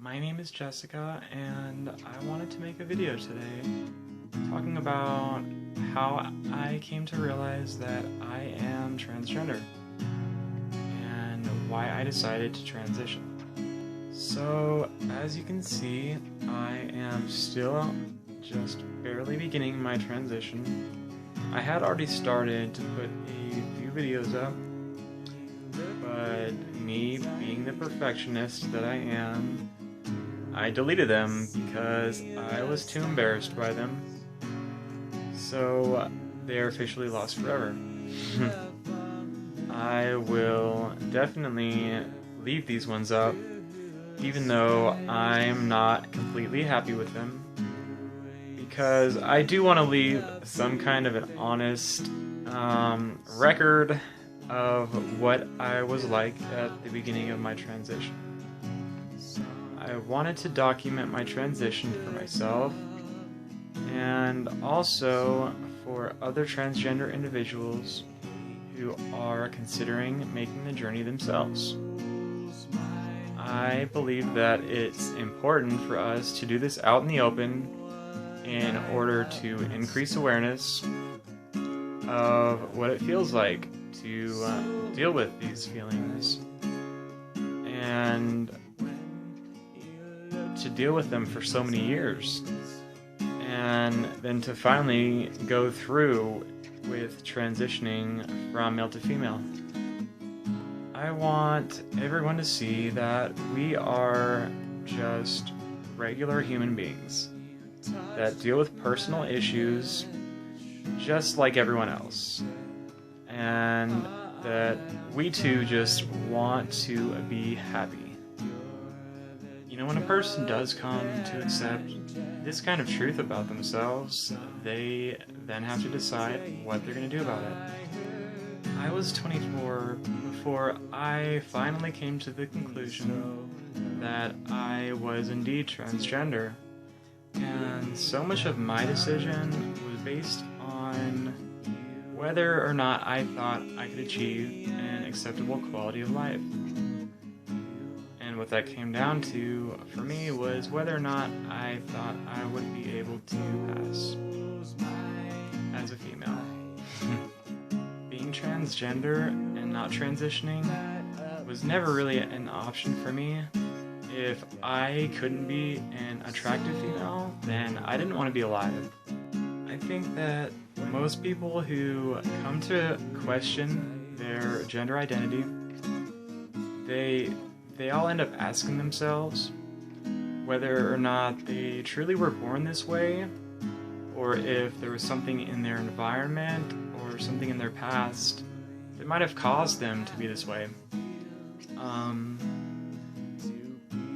My name is Jessica, and I wanted to make a video today talking about how I came to realize that I am transgender and why I decided to transition. So, as you can see, I am still just barely beginning my transition. I had already started to put a few videos up, but me being the perfectionist that I am, I deleted them because I was too embarrassed by them. So they're officially lost forever. I will definitely leave these ones up, even though I'm not completely happy with them, because I do want to leave some kind of an honest record of what I was like at the beginning of my transition. I wanted to document my transition for myself and also for other transgender individuals who are considering making the journey themselves. I believe that it's important for us to do this out in the open in order to increase awareness of what it feels like to deal with these feelings and to deal with them for so many years, and then to finally go through with transitioning from male to female. I want everyone to see that we are just regular human beings that deal with personal issues just like everyone else, and that we too just want to be happy. You know, when a person does come to accept this kind of truth about themselves, they then have to decide what they're going to do about it. I was 24 before I finally came to the conclusion that I was indeed transgender, and so much of my decision was based on whether or not I thought I could achieve an acceptable quality of life. And what that came down to, for me, was whether or not I thought I would be able to pass as a female. Being transgender and not transitioning was never really an option for me. If I couldn't be an attractive female, then I didn't want to be alive. I think that most people who come to question their gender identity, they all end up asking themselves whether or not they truly were born this way, or if there was something in their environment or something in their past that might have caused them to be this way.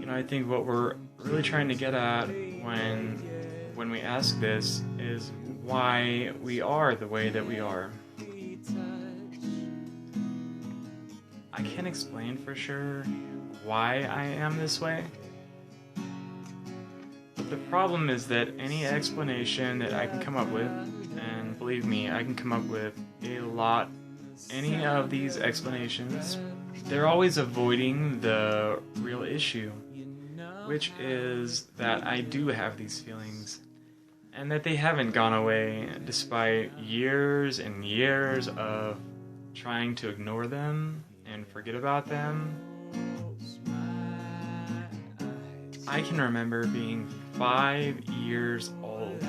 I think what we're really trying to get at when we ask this is why we are the way that we are. I can't explain for sure why I am this way, but the problem is that any explanation that I can come up with, and believe me, I can come up with a lot, any of these explanations, they're always avoiding the real issue, which is that I do have these feelings, and that they haven't gone away despite years and years of trying to ignore them and forget about them. I can remember being 5 years old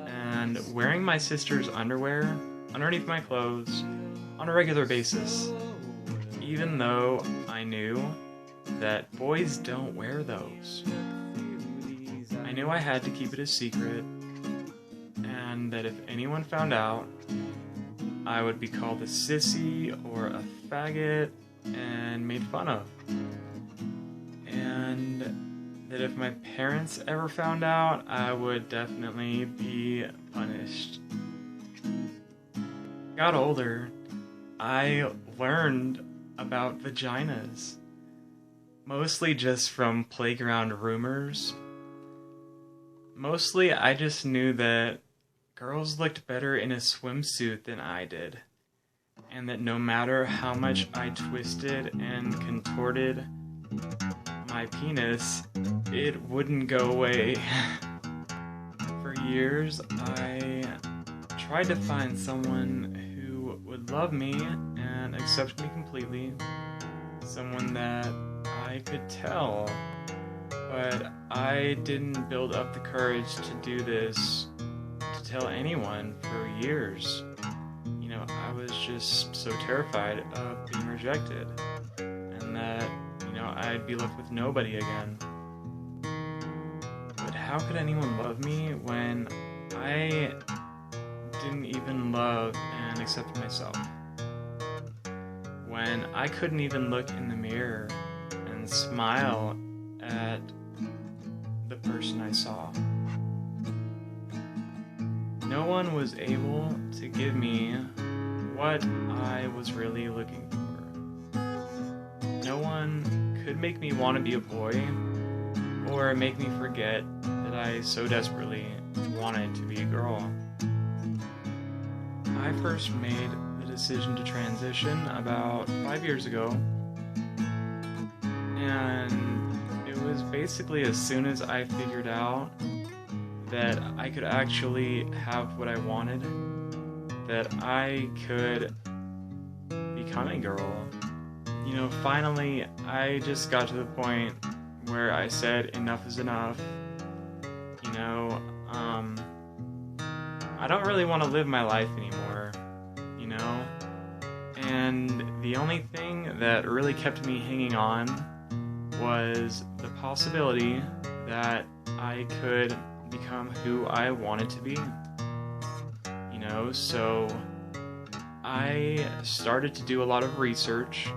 and wearing my sister's underwear underneath my clothes on a regular basis, even though I knew that boys don't wear those. I knew I had to keep it a secret, and that if anyone found out, I would be called a sissy or a faggot and made fun of. And that if my parents ever found out, I would definitely be punished. Got older, I learned about vaginas, mostly just from playground rumors. Mostly I just knew that girls looked better in a swimsuit than I did, and that no matter how much I twisted and contorted my penis, it wouldn't go away. For years, I tried to find someone who would love me and accept me completely. Someone that I could tell, but I didn't build up the courage to do this, to tell anyone for years. You know, I was just so terrified of being rejected, and that, you know, I'd be left with nobody again. But how could anyone love me when I didn't even love and accept myself? When I couldn't even look in the mirror and smile at the person I saw. No one was able to give me what I was really looking for. No one could make me want to be a boy or make me forget that I so desperately wanted to be a girl. I first made the decision to transition about 5 years ago, and it was basically as soon as I figured out that I could actually have what I wanted, that I could become a girl. You know, finally, I just got to the point where I said enough is enough. You know, I don't really want to live my life anymore, you know? And the only thing that really kept me hanging on was the possibility that I could become who I wanted to be. You know, so I started to do a lot of research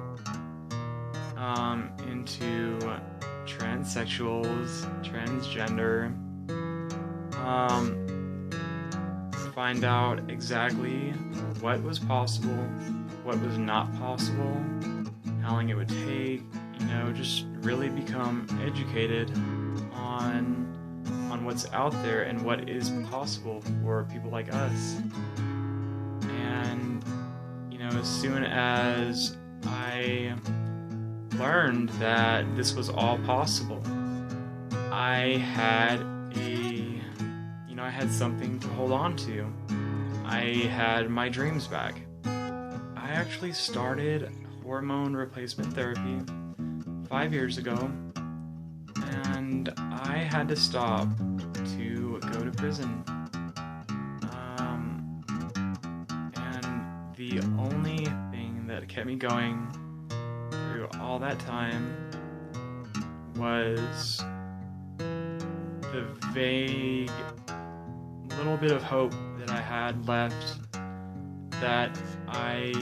into transsexuals, transgender, find out exactly what was possible, what was not possible, how long it would take, you know, just really become educated on what's out there and what is possible for people like us. And, you know, as soon as I learned that this was all possible, I had I had something to hold on to. I had my dreams back. I actually started hormone replacement therapy 5 years ago, and I had to stop to go to prison. And the only thing that kept me going through all that time was the vague little bit of hope that I had left that I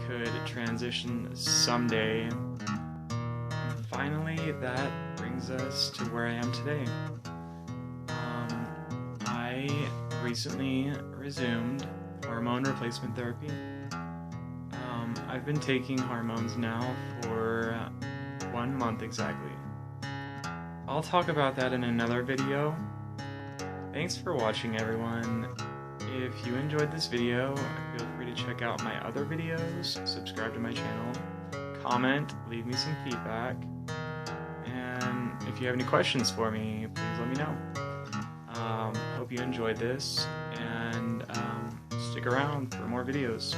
could transition someday. And finally, that brings us to where I am today. I recently resumed hormone replacement therapy. I've been taking hormones now for 1 month exactly. I'll talk about that in another video. Thanks for watching, everyone. If you enjoyed this video, feel free to check out my other videos, subscribe to my channel, comment, leave me some feedback, and if you have any questions for me, please let me know. Hope you enjoyed this, and stick around for more videos.